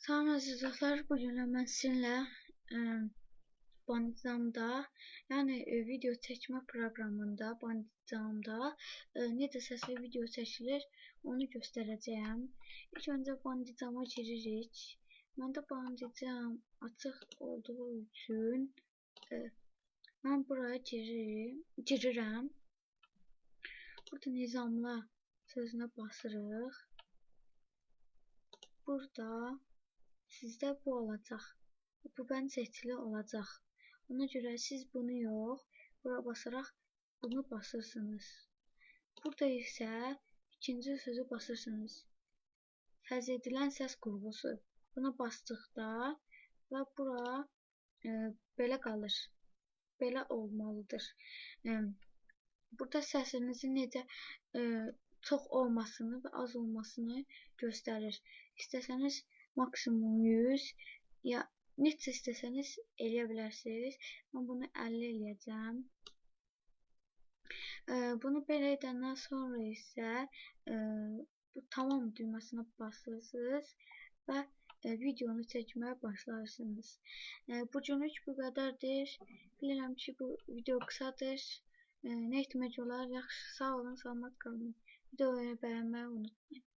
Salam əzizlər, bu gün mən sizinlə Bandicamda, yəni video çəkmə proqramında, Bandicamda necə səsli video çəkilir, onu göstərəcəyəm. İlk öncə Bandicama giririk. Məndə Bandicam açıq olduğu üçün mən buraya girirəm. Burada nizamla sözünə basırıq. Burada sizdə bu olacaq. Bu bən seçili olacaq. Ona görə siz bunu yox, bura basaraq bunu basırsınız. Burada isə ikinci sözü basırsınız. Fərz edilən səs qurğusu. Buna basdıqda və bura belə qalır. Belə olmalıdır. Burada səsinizin necə çox olmasını və az olmasını göstərir. İstəsəniz maksimum 100 ya neçə istəsəniz eləyə bilərsiniz. Mən bunu 50 eləyəcəm. Bunu belə edəndən sonra isə bu tamam düyməsinə basırsınız və videonu çəkməyə başlarsınız. Bugünlük bu qədərdir. Bilirəm ki, bu video qısadır. Nə etmək olar? Yaxşı, sağ olun, salamat qalın. Videoyu bəyənməyi unutmayın.